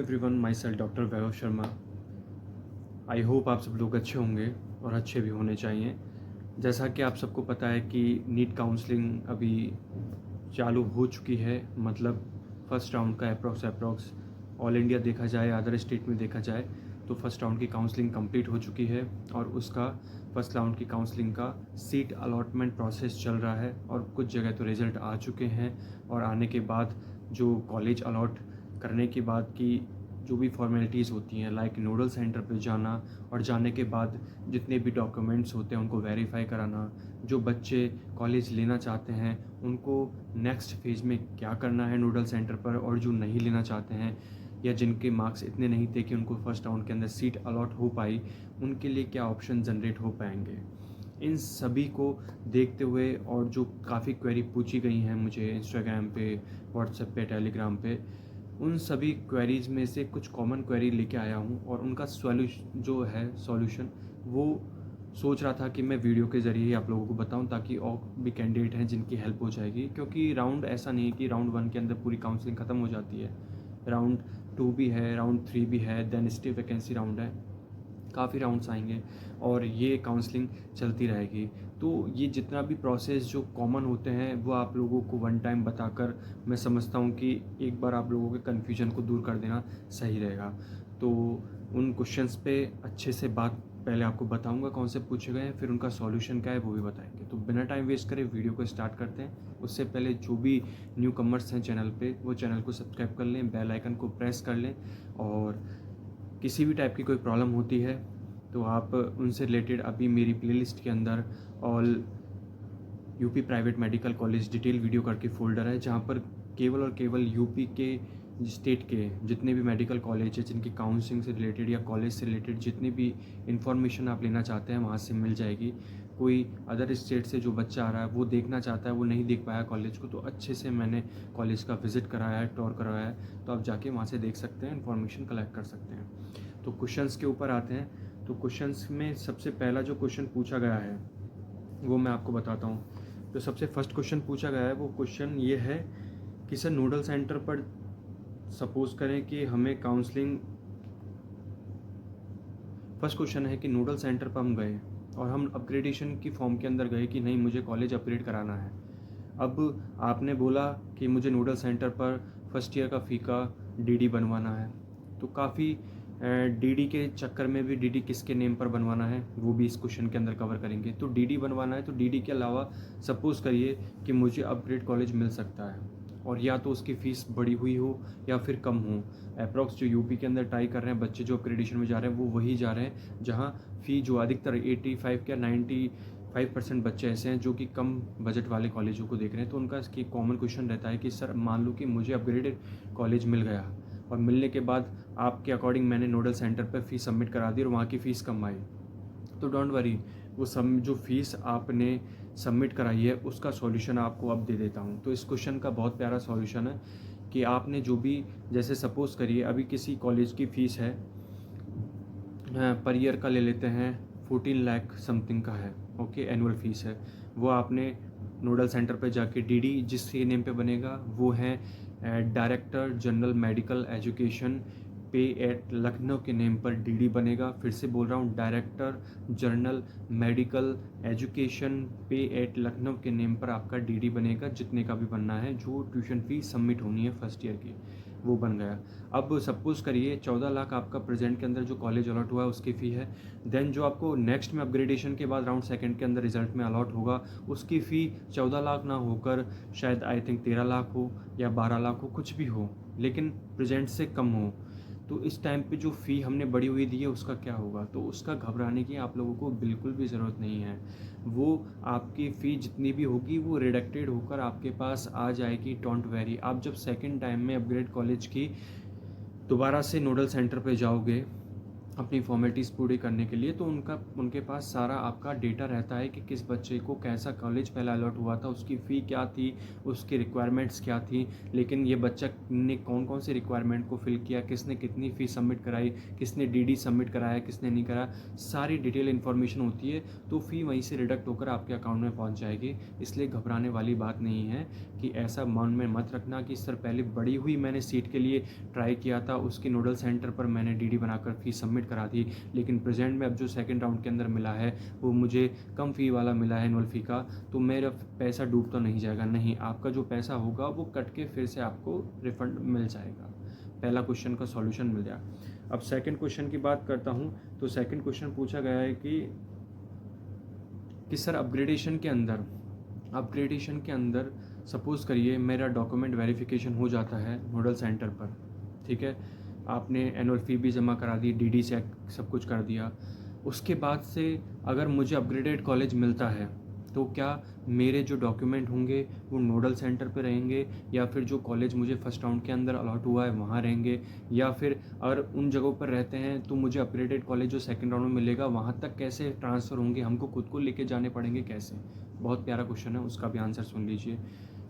Everyone, my self doctor Vaibhav Sharma. I hope आप सब लोग अच्छे होंगे और अच्छे भी होने चाहिए। जैसा कि आप सबको पता है कि नीट काउंसलिंग अभी चालू हो चुकी है। मतलब फ़र्स्ट राउंड का अप्रॉक्स ऑल इंडिया देखा जाए, अदर स्टेट में देखा जाए तो फर्स्ट राउंड की काउंसलिंग कंप्लीट हो चुकी है और उसका फर्स्ट राउंड की काउंसलिंग का सीट अलॉटमेंट प्रोसेस चल रहा है और कुछ जगह तो रिज़ल्ट आ चुके हैं। और आने के बाद जो कॉलेज अलॉट करने के बाद की जो भी फॉर्मेलिटीज़ होती हैं, लाइक नोडल सेंटर पे जाना और जाने के बाद जितने भी डॉक्यूमेंट्स होते हैं उनको वेरीफाई कराना, जो बच्चे कॉलेज लेना चाहते हैं उनको नेक्स्ट फेज़ में क्या करना है नोडल सेंटर पर, और जो नहीं लेना चाहते हैं या जिनके मार्क्स इतने नहीं थे कि उनको फर्स्ट राउंड के अंदर सीट अलॉट हो पाई, उनके लिए क्या ऑप्शन जनरेट हो पाएंगे। इन सभी को देखते हुए और जो काफ़ी क्वेरी पूछी गई हैं मुझे इंस्टाग्राम पे, व्हाट्सएप पे, टेलीग्राम पे, उन सभी क्वेरीज़ में से कुछ कॉमन क्वेरी लेके आया हूँ और उनका सॉल्यूशन वो सोच रहा था कि मैं वीडियो के ज़रिए ही आप लोगों को बताऊं, ताकि और भी कैंडिडेट हैं जिनकी हेल्प हो जाएगी। क्योंकि राउंड ऐसा नहीं है कि राउंड 1 के अंदर पूरी काउंसलिंग ख़त्म हो जाती है। राउंड 2 भी है, राउंड 3 भी है, देन स्टे वैकेंसी राउंड है, काफ़ी राउंड्स आएंगे और ये काउंसलिंग चलती रहेगी। तो ये जितना भी प्रोसेस जो कॉमन होते हैं वो आप लोगों को वन टाइम बताकर मैं समझता हूँ कि एक बार आप लोगों के कन्फ्यूजन को दूर कर देना सही रहेगा। तो उन क्वेश्चंस पे अच्छे से बात पहले आपको बताऊंगा कौन से पूछे गए हैं, फिर उनका सॉल्यूशन क्या है वो भी बताएंगे। तो बिना टाइम वेस्ट करे वीडियो को स्टार्ट करते हैं। उससे पहले जो भी न्यू कमर्स हैं चैनल पे, वो चैनल को सब्सक्राइब कर लें, बेल आइकन को प्रेस कर लें, और किसी भी टाइप की कोई प्रॉब्लम होती है तो आप उनसे रिलेटेड अभी मेरी प्लेलिस्ट के अंदर all UP private medical college detail video करके फ़ोल्डर है, जहाँ पर केवल और केवल यूपी के स्टेट के जितने भी मेडिकल कॉलेज है जिनकी काउंसलिंग से रिलेटेड या कॉलेज से रिलेटेड जितनी भी इन्फॉर्मेशन आप लेना चाहते हैं वहाँ से मिल जाएगी। कोई अदर स्टेट से जो बच्चा आ रहा है वो देखना चाहता है, वो नहीं देख पाया कॉलेज को, तो अच्छे से मैंने कॉलेज का विज़िट कराया है, टूर कराया है, तो आप जाके वहाँ से देख सकते हैं, इन्फॉर्मेशन कलेक्ट कर सकते हैं। तो क्वेश्चंस के ऊपर आते हैं। तो क्वेश्चंस में सबसे पहला जो क्वेश्चन पूछा गया है वो मैं आपको बताता हूँ। तो सबसे फर्स्ट क्वेश्चन पूछा गया है, वो क्वेश्चन ये है कि सर नोडल सेंटर पर सपोज़ करें कि हमें काउंसलिंग, फर्स्ट क्वेश्चन है कि नोडल सेंटर पर हम गए और हम अपग्रेडेशन की फॉर्म के अंदर गए कि नहीं मुझे कॉलेज अपग्रेड कराना है। अब आपने बोला कि मुझे नोडल सेंटर पर फर्स्ट ईयर का फ़ी का डीडी बनवाना है, तो काफ़ी डीडी के चक्कर में भी डीडी किसके नेम पर बनवाना है वो भी इस क्वेश्चन के अंदर कवर करेंगे। तो डीडी बनवाना है तो डीडी के अलावा सपोज़ करिए कि मुझे अपग्रेड कॉलेज मिल सकता है, और या तो उसकी फ़ीस बढ़ी हुई हो या फिर कम हो। अप्रॉक्स जो यूपी के अंदर ट्राई कर रहे हैं बच्चे जो अपग्रेडेशन में जा रहे हैं वो वही जा रहे हैं जहाँ फ़ी जो अधिकतर 85 या 95% बच्चे ऐसे हैं जो कि कम बजट वाले कॉलेजों को देख रहे हैं। तो उनका इसकी कॉमन क्वेश्चन रहता है कि सर मान लो कि मुझे अपग्रेडेड कॉलेज मिल गया और मिलने के बाद आपके अकॉर्डिंग मैंने नोडल सेंटर पर फ़ीस सबमिट करा दी और वहाँ की फ़ीस कम आई, तो डोंट वरी, वो सब जो फ़ीस आपने सबमिट कराई है उसका सॉल्यूशन आपको अब दे देता हूँ। तो इस क्वेश्चन का बहुत प्यारा सॉल्यूशन है कि आपने जो भी, जैसे सपोज़ करिए अभी किसी कॉलेज की फ़ीस है पर ईयर का ले लेते हैं 14 लाख समथिंग का है, ओके, एनुअल फ़ीस है। वो आपने नोडल सेंटर पे जाके डीडी जिसके नेम पे बनेगा वो है डायरेक्टर जनरल मेडिकल एजुकेशन पे एट लखनऊ के नेम पर डीडी बनेगा। फिर से बोल रहा हूँ, डायरेक्टर जनरल मेडिकल एजुकेशन पे एट लखनऊ के नेम पर आपका डीडी बनेगा, जितने का भी बनना है, जो ट्यूशन फ़ी सबमिट होनी है फर्स्ट ईयर की वो बन गया। अब सपोज़ करिए 14 लाख आपका प्रेजेंट के अंदर जो कॉलेज अलॉट हुआ है उसकी फ़ी है। देन जो आपको नेक्स्ट में अपग्रेडेशन के बाद राउंड सेकंड के अंदर रिजल्ट में अलॉट होगा उसकी फ़ी 14 लाख ना होकर शायद आई थिंक 13 लाख हो या 12 लाख हो, कुछ भी हो, लेकिन प्रेजेंट से कम हो। तो इस टाइम पे जो फ़ी हमने बढ़ी हुई दी है उसका क्या होगा? तो उसका घबराने की आप लोगों को बिल्कुल भी ज़रूरत नहीं है। वो आपकी फ़ी जितनी भी होगी वो रिडक्टेड होकर आपके पास आ जाएगी, डोंट वरी। आप जब सेकंड टाइम में अपग्रेड कॉलेज की दोबारा से नोडल सेंटर पे जाओगे अपनी फॉर्मेलिटीज़ पूरी करने के लिए, तो उनके पास सारा आपका डेटा रहता है कि किस बच्चे को कैसा कॉलेज पहला अलॉट हुआ था, उसकी फ़ी क्या थी, उसकी रिक्वायरमेंट्स क्या थी, लेकिन ये बच्चा ने कौन कौन सी रिक्वायरमेंट को फिल किया, किसने कितनी फ़ी सबमिट कराई, किसने डीडी सबमिट कराया, किसने नहीं करा, सारी डिटेल इन्फॉर्मेशन होती है। तो फ़ी वहीं से डिडक्ट होकर आपके अकाउंट में पहुँच जाएगी। इसलिए घबराने वाली बात नहीं है कि ऐसा मन में मत रखना कि सर पहले बड़ी हुई मैंने सीट के लिए ट्राई किया था, उसके नोडल सेंटर पर मैंने डीडी बनाकर फ़ीस सबमिट करा दी, लेकिन प्रेजेंट में अब जो सेकंड राउंड के अंदर मिला है वो मुझे कम फ़ी वाला मिला है एनुअल फ़ी का, तो मेरा पैसा डूब तो नहीं जाएगा। नहीं, आपका जो पैसा होगा वो कट के फिर से आपको रिफ़ंड मिल जाएगा। पहला क्वेश्चन का सॉल्यूशन मिल गया। अब सेकंड क्वेश्चन की बात करता हूँ। तो सेकंड क्वेश्चन पूछा गया है कि सर अपग्रेडेशन के अंदर सपोज़ करिए मेरा डॉक्यूमेंट वेरिफिकेशन हो जाता है नोडल सेंटर पर, ठीक है, आपने एनुअल फ़ी भी जमा करा दी, डीडी चेक सब कुछ कर दिया, उसके बाद से अगर मुझे अपग्रेडेड कॉलेज मिलता है तो क्या मेरे जो डॉक्यूमेंट होंगे वो नोडल सेंटर पे रहेंगे, या फिर जो कॉलेज मुझे फर्स्ट राउंड के अंदर अलॉट हुआ है वहाँ रहेंगे, या फिर अगर उन जगहों पर रहते हैं तो मुझे अपग्रेडेड कॉलेज जो सेकंड राउंड में मिलेगा वहाँ तक कैसे ट्रांसफ़र होंगे, हमको खुद को लेके जाने पड़ेंगे कैसे? बहुत प्यारा क्वेश्चन है, उसका भी आंसर सुन लीजिए।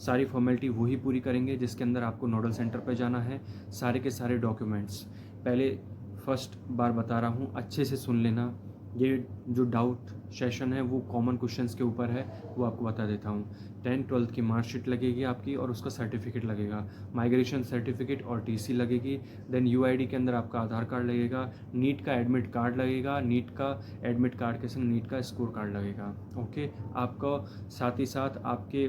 सारी फॉर्मेलिटी वही पूरी करेंगे जिसके अंदर आपको नोडल सेंटर पर जाना है। सारे के सारे डॉक्यूमेंट्स पहले फर्स्ट बार बता रहा हूँ, अच्छे से सुन लेना। ये जो डाउट सेशन है वो कॉमन क्वेश्चंस के ऊपर है, वो आपको बता देता हूँ। 10th-12th की मार्कशीट लगेगी आपकी और उसका सर्टिफिकेट लगेगा, माइग्रेशन सर्टिफिकेट और टीसी लगेगी। देन यूआईडी के अंदर आपका आधार कार्ड लगेगा, नीट का एडमिट कार्ड लगेगा, नीट का एडमिट कार्ड के संग नीट का स्कोर कार्ड लगेगा। ओके, आपका साथ ही साथ आपके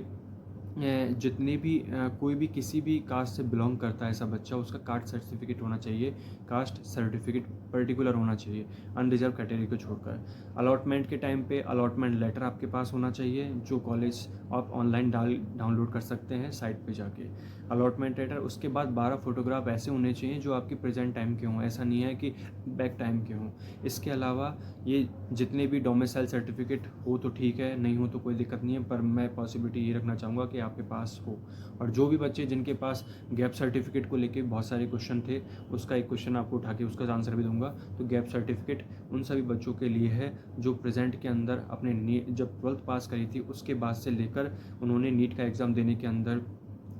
जितने भी कोई भी किसी भी कास्ट से बिलोंग करता है ऐसा बच्चा, उसका कास्ट सर्टिफिकेट होना चाहिए, कास्ट सर्टिफिकेट पर्टिकुलर होना चाहिए अनरिजर्व कैटेगरी को छोड़कर। अलॉटमेंट के टाइम पे अलॉटमेंट लेटर आपके पास होना चाहिए, जो कॉलेज आप ऑनलाइन डाउनलोड कर सकते हैं साइट पे जाके। अलॉटमेंट लेटर, उसके बाद 12 फोटोग्राफ ऐसे होने चाहिए जो आपके प्रेजेंट टाइम के हों, ऐसा नहीं है कि बैक टाइम के हों। इसके अलावा ये जितने भी डोमिसाइल सर्टिफिकेट हो तो ठीक है, नहीं हो तो कोई दिक्कत नहीं है, पर मैं पॉसिबिलिटी ये रखना चाहूँगा कि आपके पास हो। और जो भी बच्चे जिनके पास गैप सर्टिफिकेट को लेके बहुत सारे क्वेश्चन थे, उसका एक क्वेश्चन आपको उठा के उसका आंसर भी दूंगा। तो गैप सर्टिफिकेट उन सभी बच्चों के लिए है जो प्रेजेंट के अंदर अपने जब 12th पास करी थी उसके बाद से लेकर उन्होंने नीट का एग्ज़ाम देने के अंदर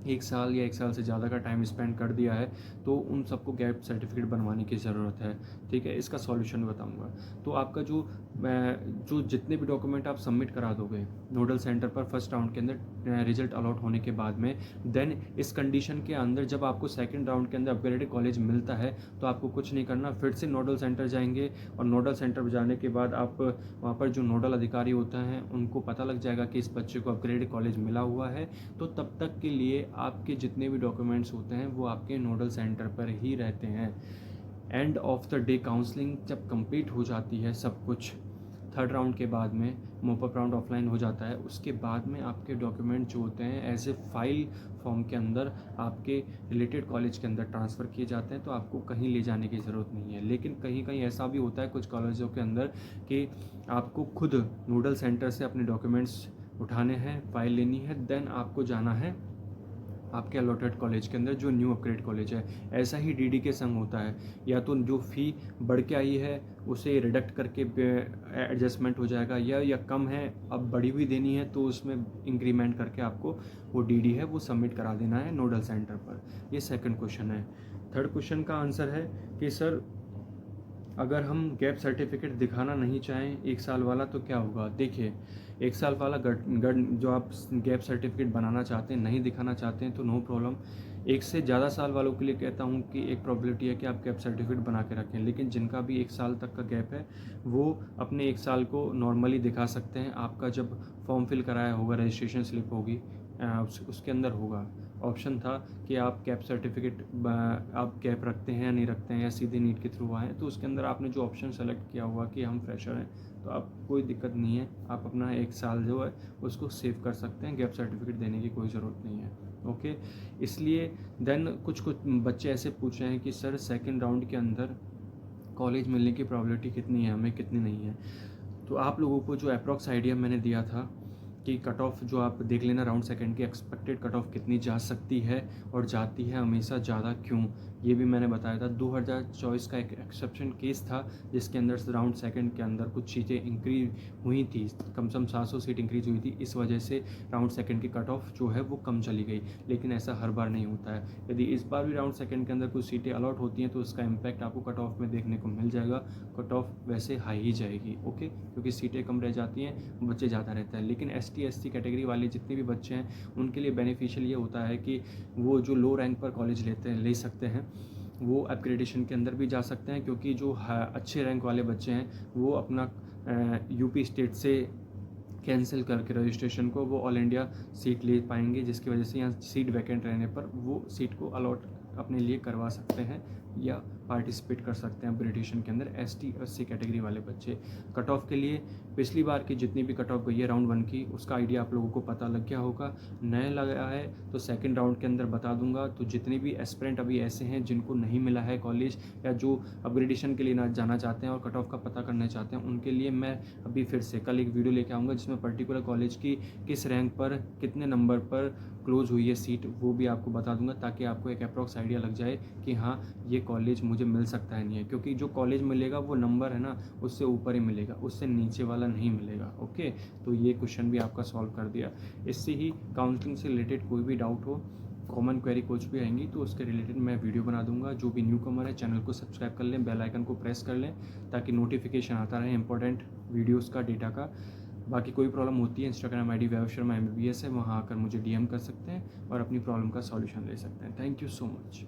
1 साल या 1 साल से ज़्यादा का टाइम स्पेंड कर दिया है, तो उन सबको गैप सर्टिफिकेट बनवाने की ज़रूरत है। ठीक है, इसका सॉल्यूशन बताऊंगा। तो आपका जो जितने भी डॉक्यूमेंट आप सबमिट करा दोगे नोडल सेंटर पर फर्स्ट राउंड के अंदर रिजल्ट अलॉट होने के बाद में, देन इस कंडीशन के अंदर जब आपको सेकंड राउंड के अंदर अपग्रेडेड कॉलेज मिलता है तो आपको कुछ नहीं करना, फिर से नोडल सेंटर जाएंगे, और नोडल सेंटर पर जाने के बाद आप वहाँ पर जो नोडल अधिकारी होता है उनको पता लग जाएगा कि इस बच्चे को अपग्रेडेड कॉलेज मिला हुआ है। तो तब तक के लिए आपके जितने भी डॉक्यूमेंट्स होते हैं वो आपके नोडल सेंटर पर ही रहते हैं। End of the day counselling जब कंप्लीट हो जाती है सब कुछ, थर्ड राउंड के बाद में मोपअप राउंड ऑफलाइन हो जाता है, उसके बाद में आपके डॉक्यूमेंट जो होते हैं एज ए फाइल फॉर्म के अंदर आपके रिलेटेड कॉलेज के अंदर ट्रांसफ़र किए जाते हैं, तो आपको कहीं ले जाने की ज़रूरत नहीं है। लेकिन कहीं कहीं ऐसा भी होता है कुछ कॉलेजों के अंदर कि आपको खुद नोडल सेंटर से अपने डॉक्यूमेंट्स उठाने हैं, फाइल लेनी है, देन आपको जाना है आपके अलॉटेड कॉलेज के अंदर जो न्यू अपग्रेड कॉलेज है। ऐसा ही डीडी के संग होता है, या तो जो फ़ी बढ़ के आई है उसे रिडक्ट करके एडजस्टमेंट हो जाएगा, या कम है अब बढ़ी हुई देनी है तो उसमें इंक्रीमेंट करके आपको वो डीडी है वो सबमिट करा देना है नोडल सेंटर पर। ये सेकंड क्वेश्चन है। थर्ड क्वेश्चन का आंसर है कि सर अगर हम गैप सर्टिफिकेट दिखाना नहीं चाहें 1 साल वाला तो क्या होगा? देखिए, 1 साल वाला जो आप गैप सर्टिफिकेट बनाना चाहते हैं, नहीं दिखाना चाहते हैं तो नो प्रॉब्लम। 1 से ज़्यादा साल वालों के लिए कहता हूँ कि एक प्रॉबिलिटी है कि आप गैप सर्टिफिकेट बना के रखें, लेकिन जिनका भी 1 साल तक का गैप है वो अपने 1 साल को नॉर्मली दिखा सकते हैं। आपका जब फॉर्म फिल कराया होगा, रजिस्ट्रेशन स्लिप होगी, उसके अंदर होगा ऑप्शन था कि आप गैप सर्टिफिकेट आप गैप रखते हैं या नहीं रखते हैं, या सीधे नीट के थ्रू आए, तो उसके अंदर आपने जो ऑप्शन सेलेक्ट किया हुआ कि हम फ्रेशर हैं, तो आप कोई दिक्कत नहीं है, आप अपना 1 साल जो है उसको सेव कर सकते हैं, गैप सर्टिफिकेट देने की कोई ज़रूरत नहीं है। ओके, इसलिए देन कुछ बच्चे ऐसे पूछ रहे हैं कि सर सेकेंड राउंड के अंदर कॉलेज मिलने की प्रॉबिलिटी कितनी है, हमें कितनी नहीं है। तो आप लोगों को जो अप्रॉक्स आइडिया मैंने दिया था कि कट ऑफ जो आप देख लेना राउंड सेकंड की एक्सपेक्टेड कट ऑफ कितनी जा सकती है और जाती है हमेशा ज़्यादा क्यों, ये भी मैंने बताया था। 2024 का एक एक्सेप्शन केस था जिसके अंदर राउंड सेकंड के अंदर कुछ चीज़ें इंक्रीज हुई थी, कम से कम 700 सीट इंक्रीज हुई थी, इस वजह से राउंड सेकंड की कट ऑफ जो है वो कम चली गई। लेकिन ऐसा हर बार नहीं होता है। यदि इस बार भी राउंड सेकंड के अंदर कुछ सीटें अलॉट होती हैं तो उसका इम्पैक्ट आपको कट ऑफ में देखने को मिल जाएगा। कट ऑफ वैसे हाई ही जाएगी, ओके, क्योंकि सीटें कम रह जाती हैं, बच्चे ज़्यादा रहते हैं। लेकिन ST SC कैटेगरी वाले जितने भी बच्चे हैं उनके लिए बेनिफिशियल ये होता है कि वो जो लो रैंक पर कॉलेज ले सकते हैं वो अपग्रेडेशन के अंदर भी जा सकते हैं, क्योंकि जो अच्छे रैंक वाले बच्चे हैं वो अपना यूपी स्टेट से कैंसिल करके रजिस्ट्रेशन को वो ऑल इंडिया सीट ले पाएंगे, जिसकी वजह से यहाँ सीट वैकेंट रहने पर वो सीट को अलॉट अपने लिए करवा सकते हैं या पार्टिसिपेट कर सकते हैं अपग्रेडेशन के अंदर ST SC कैटेगरी वाले बच्चे। कट ऑफ के लिए पिछली बार की जितनी भी कट ऑफ गई है राउंड 1 की, उसका आइडिया आप लोगों को पता लग गया होगा। नया लगा है तो सेकंड राउंड के अंदर बता दूंगा। तो जितने भी एस्पिरेंट अभी ऐसे हैं जिनको नहीं मिला है कॉलेज या जो अपग्रेडेशन के लिए ना जाना चाहते हैं और कट ऑफ का पता करना चाहते हैं, उनके लिए मैं अभी फिर से कल एक वीडियो लेके आऊँगा जिसमें पर्टिकुलर कॉलेज की किस रैंक पर कितने नंबर पर क्लोज हुई है सीट, वो भी आपको बता दूंगा, ताकि आपको एक अप्रॉक्स आइडिया लग जाए कि हाँ ये कॉलेज मुझे मिल सकता है नहीं है। क्योंकि जो कॉलेज मिलेगा वो नंबर है ना उससे ऊपर ही मिलेगा, उससे नीचे वाला नहीं मिलेगा, ओके। तो ये क्वेश्चन भी आपका सॉल्व कर दिया। इससे ही काउंसलिंग से रिलेटेड कोई भी डाउट हो, कॉमन क्वेरी कुछ भी आएंगी तो उसके रिलेटेड मैं वीडियो बना दूंगा। जो भी न्यू कमर है चैनल को सब्सक्राइब कर लें, बेल आइकन को प्रेस कर लें ताकि नोटिफिकेशन आता रहे इंपॉर्टेंट वीडियोज़ का, डेटा का। बाकी कोई प्रॉब्लम होती है इंस्टाग्राम ID वैभव शर्मा MBBS है, वहाँ आकर मुझे DM कर सकते हैं और अपनी प्रॉब्लम का सॉल्यूशन ले सकते हैं। Thank you so much.